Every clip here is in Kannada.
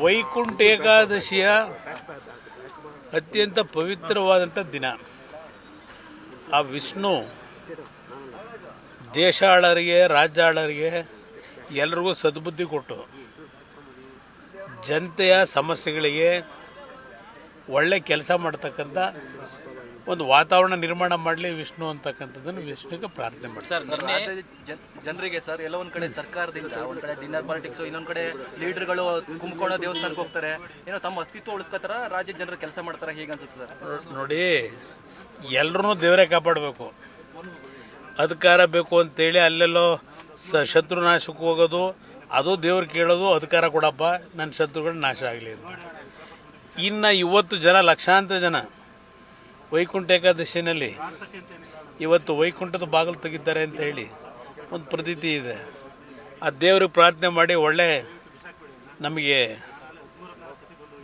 ವೈಕುಂಠ ಏಕಾದಶಿಯ ಅತ್ಯಂತ ಪವಿತ್ರವಾದಂಥ ದಿನ. ಆ ವಿಷ್ಣು ದೇಶ ಆಳರಿಗೆ, ರಾಜ್ಯ ಆಳರಿಗೆ ಎಲ್ರಿಗೂ ಸದ್ಬುದ್ಧಿ ಕೊಟ್ಟು ಜನತೆಯ ಸಮಸ್ಯೆಗಳಿಗೆ ಒಳ್ಳೆ ಕೆಲಸ ಮಾಡ್ತಕ್ಕಂಥ ಒಂದು ವಾತಾವರಣ ನಿರ್ಮಾಣ ಮಾಡಲಿ ವಿಷ್ಣು ಅಂತಕ್ಕಂಥದ್ದನ್ನು ವಿಷ್ಣುಗೆ ಪ್ರಾರ್ಥನೆ ಮಾಡ್ತಾರೆ. ಜನರಿಗೆ ಸರ್ ಎಲ್ಲ ಒಂದ್ ಕಡೆ ಸರ್ಕಾರದಿಂದ ಒಂದ್ ಕಡೆ ಡಿನ್ನರ್ ಪಾಲಿಟಿಕ್ಸ್, ಇನ್ನೊಂದ್ ಕಡೆ ಲೀಡರ್ಗಳು ಕುಂಭಕೋಣ ದೇವಸ್ಥಾನಕ್ಕೆ ಹೋಗ್ತಾರೆ, ಏನೋ ತಮ್ಮ ಅಸ್ತಿತ್ವ ಉಳಿಸ್ಕೋತಾರ, ರಾಜ್ಯದ ಜನರು ಕೆಲಸ ಮಾಡ್ತಾರ, ಹೇಗೆ ಅನ್ಸುತ್ತೆ ಸರ್? ನೋಡಿ, ಎಲ್ಲರೂ ದೇವರೇ ಕಾಪಾಡಬೇಕು. ಅಧಿಕಾರ ಬೇಕು ಅಂತೇಳಿ ಅಲ್ಲೆಲ್ಲೋ ಶತ್ರುನಾಶಕ್ಕೆ ಹೋಗೋದು, ಅದು ದೇವ್ರು ಕೇಳೋದು, ಅಧಿಕಾರ ಕೊಡಪ್ಪ ನನ್ನ ಶತ್ರುಗಳ ನಾಶ ಆಗಲಿ ಅಂತ. ಇನ್ನು ಇವತ್ತು ಲಕ್ಷಾಂತರ ಜನ ವೈಕುಂಠ ಏಕಾದಶಿನಲ್ಲಿ ಇವತ್ತು ವೈಕುಂಠದ ಬಾಗಿಲು ತೆಗಿತಾರೆ ಅಂತ ಹೇಳಿ ಒಂದು ಪ್ರತೀತಿ ಇದೆ. ಆ ದೇವ್ರಿಗೆ ಪ್ರಾರ್ಥನೆ ಮಾಡಿ ಒಳ್ಳೆ ನಮಗೆ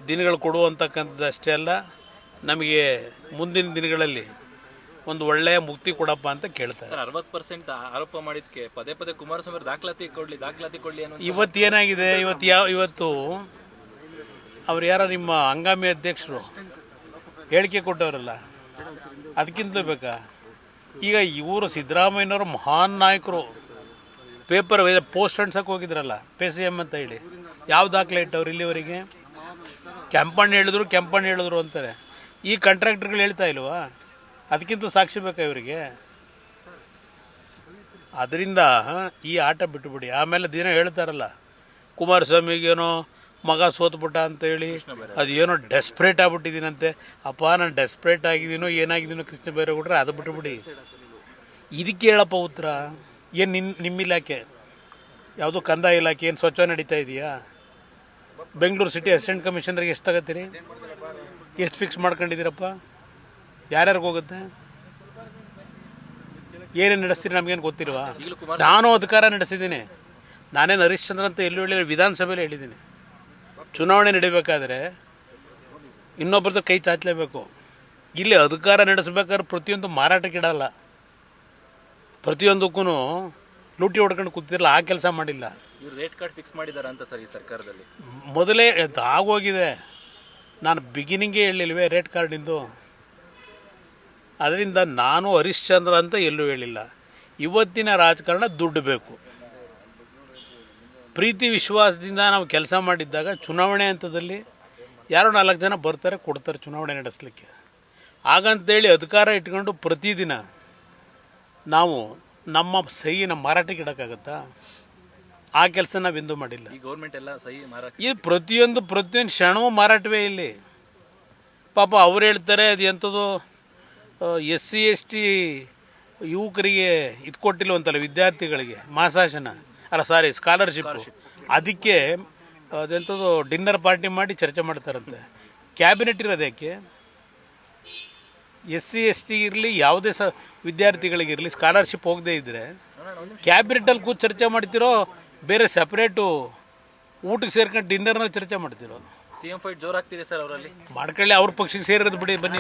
ದಿನಗಳು ಕೊಡುವಂತಕ್ಕಂಥದ್ದು ಅಷ್ಟೇ ಅಲ್ಲ, ನಮಗೆ ಮುಂದಿನ ದಿನಗಳಲ್ಲಿ ಒಂದು ಒಳ್ಳೆಯ ಮುಕ್ತಿ ಕೊಡಪ್ಪ ಅಂತ ಕೇಳ್ತಾರೆ. 60% ಆರೋಪ ಮಾಡಿದ್ಕೆ ಪದೇ ಪದೇ ಕುಮಾರಸ್ವಾಮಿ ದಾಖಲಾತಿ ಕೊಡ್ಲಿ ಅನ್ನೋ ಇವತ್ತು ಏನಾಗಿದೆ, ಇವತ್ತು ಅವ್ರು ಯಾರ ನಿಮ್ಮ ಹಂಗಾಮಿ ಅಧ್ಯಕ್ಷರು ಹೇಳಿಕೆ ಕೊಟ್ಟವರಲ್ಲ, ಅದಕ್ಕಿಂತ ಬೇಕಾ? ಈಗ ಇವರು ಸಿದ್ದರಾಮಯ್ಯನವರು ಮಹಾನ್ ನಾಯಕರು, ಪೇಪರ್ ಪೋಸ್ಟ್ ಅಂಟ್ಸಕ್ಕೆ ಹೋಗಿದ್ರಲ್ಲ PCM ಅಂತ ಹೇಳಿ, ಯಾವ ದಾಖಲೆ ಇಟ್ಟವ್ರು ಇಲ್ಲಿವರೆಗೆ? ಕೆಂಪಣ್ಣ ಹೇಳಿದ್ರು ಅಂತಾರೆ. ಈ ಕಾಂಟ್ರಾಕ್ಟರ್ಗಳು ಹೇಳ್ತಾ ಇಲ್ವಾ? ಅದಕ್ಕಿಂತ ಸಾಕ್ಷಿ ಬೇಕಾ ಇವರಿಗೆ? ಅದರಿಂದ ಈ ಆಟ ಬಿಟ್ಟುಬಿಡಿ. ಆಮೇಲೆ ದಿನ ಹೇಳ್ತಾರಲ್ಲ, ಕುಮಾರಸ್ವಾಮಿಗೇನೋ ಮಗ ಸೋತ್ಬಿಟ್ಟ ಅಂತೇಳಿ, ಅದು ಏನೋ ಡೆಸ್ಪ್ರೇಟ್ ಆಗ್ಬಿಟ್ಟಿದ್ದೀನಂತೆ. ಅಪ್ಪ, ನಾನು ಡೆಸ್ಪ್ರೇಟ್ ಆಗಿದ್ದೀನೋ ಏನಾಗಿದ್ದೀನೋ ಕೃಷ್ಣ ಬೈರೇಗೌಡರೆ, ಅದು ಬಿಟ್ಟುಬಿಡಿ. ಇದಕ್ಕೆ ಹೇಳಪ್ಪ ಉತ್ತರ. ಏನು ನಿಮ್ಮ ಇಲಾಖೆ ಯಾವುದೋ ಕಂದಾಯ ಇಲಾಖೆ ಏನು ಸ್ವಚ್ಛ ನಡೀತಾ ಇದೆಯಾ? ಬೆಂಗಳೂರು ಸಿಟಿ ಅಸಿಸ್ಟೆಂಟ್ ಕಮಿಷನರ್ಗೆ ಎಷ್ಟು ತಗತ್ತೀರಿ? ಎಷ್ಟು ಫಿಕ್ಸ್ ಮಾಡ್ಕೊಂಡಿದ್ದೀರಪ್ಪ? ಯಾರ್ಯಾರಿಗೆ ಹೋಗುತ್ತೆ? ಏನೇನು ನಡೆಸ್ತೀರಿ ನಮಗೇನು ಗೊತ್ತಿಲ್ವಾ? ನಾನು ಅಧಿಕಾರ ನಡೆಸಿದ್ದೀನಿ. ನಾನೇನು ಹರಿಶ್ಚಂದ್ರ ಅಂತ ಎಲ್ಲೂ ಹೇಳಿ ವಿಧಾನಸಭೆಯಲ್ಲಿ ಹೇಳಿದ್ದೀನಿ. ಚುನಾವಣೆ ನಡೀಬೇಕಾದ್ರೆ ಇನ್ನೊಬ್ಬರದ್ದು ಕೈ ಚಾಚಲೇಬೇಕು. ಇಲ್ಲಿ ಅಧಿಕಾರ ನಡೆಸಬೇಕಾದ್ರೆ ಪ್ರತಿಯೊಂದು ಮಾರಾಟಕ್ಕೆ ಇಡಲ್ಲ, ಪ್ರತಿಯೊಂದಕ್ಕೂ ಲೂಟಿ ಹೊಡ್ಕೊಂಡು ಕೂತಿರಲ್ಲ, ಆ ಕೆಲಸ ಮಾಡಿಲ್ಲ. ರೇಟ್ ಕಾರ್ಡ್ ಫಿಕ್ಸ್ ಮಾಡಿದಾರ ಅಂತ ಸರ್ ಈ ಸರ್ಕಾರದಲ್ಲಿ? ಮೊದಲೇ ಆಗೋಗಿದೆ. ನಾನು ಬಿಗಿನಿಂಗೇ ಹೇಳಿಲ್ವೇ ರೇಟ್ ಕಾರ್ಡಿಂದು? ಅದರಿಂದ ನಾನು ಹರಿಶ್ಚಂದ್ರ ಅಂತ ಎಲ್ಲೂ ಹೇಳಿಲ್ಲ. ಇವತ್ತಿನ ರಾಜಕಾರಣ ದುಡ್ಡು ಬೇಕು. ಪ್ರೀತಿ ವಿಶ್ವಾಸದಿಂದ ನಾವು ಕೆಲಸ ಮಾಡಿದ್ದಾಗ ಚುನಾವಣೆ ಹಂತದಲ್ಲಿ ಯಾರೋ 4 ಜನ ಬರ್ತಾರೆ, ಕೊಡ್ತಾರೆ ಚುನಾವಣೆ ನಡೆಸಲಿಕ್ಕೆ. ಹಾಗಂತೇಳಿ ಅಧಿಕಾರ ಇಟ್ಕೊಂಡು ಪ್ರತಿದಿನ ನಾವು ನಮ್ಮ ಸಹಿನ ಮಾರಾಟಕ್ಕೆ ಇಡೋಕ್ಕಾಗತ್ತಾ? ಆ ಕೆಲಸ ನಾವೆಂದೂ ಮಾಡಿಲ್ಲ. ಈ ಗೌರ್ಮೆಂಟ್ ಎಲ್ಲ ಸಹಿ ಮಾರಾಟ, ಈ ಪ್ರತಿಯೊಂದು ಕ್ಷಣವೂ ಮಾರಾಟವೇ ಇಲ್ಲಿ. ಪಾಪ ಅವ್ರು ಹೇಳ್ತಾರೆ ಅದು ಎಂಥದ್ದು SC ST ಯುವಕರಿಗೆ ಇದು ಕೊಟ್ಟಿಲ್ವಂತಲ್ಲ, ವಿದ್ಯಾರ್ಥಿಗಳಿಗೆ ಮಾಸಾಶನ ಸ್ಕಾಲರ್ಶಿಪ್ಪು. ಅದಕ್ಕೆ ಅದೆಂಥದ್ದು ಡಿನ್ನರ್ ಪಾರ್ಟಿ ಮಾಡಿ ಚರ್ಚೆ ಮಾಡ್ತಾರಂತೆ. ಕ್ಯಾಬಿನೆಟ್ ಇರೋದು ಯಾಕೆ? SC ST ಇರಲಿ, ಯಾವುದೇ ವಿದ್ಯಾರ್ಥಿಗಳಿಗಿರಲಿ ಸ್ಕಾಲರ್ಶಿಪ್ ಹೋಗದೇ ಇದ್ದರೆ ಕ್ಯಾಬಿನೆಟಲ್ಲಿ ಕೂತು ಚರ್ಚೆ ಮಾಡ್ತಿರೋ, ಬೇರೆ ಸಪ್ರೇಟು ಊಟಕ್ಕೆ ಸೇರ್ಕೊಂಡು ಡಿನ್ನರ್ನಲ್ಲಿ ಚರ್ಚೆ ಮಾಡ್ತಿರೋ? CM ಫೈಟ್ ಜೋರಾಗ್ತಿದೆ ಸರ್ ಅವರಲ್ಲಿ. ಮಾಡ್ಕೊಳ್ಳಿ, ಅವ್ರ ಪಕ್ಷಕ್ಕೆ ಸೇರಿರೋದು ಬಿಡಿ, ಬನ್ನಿ.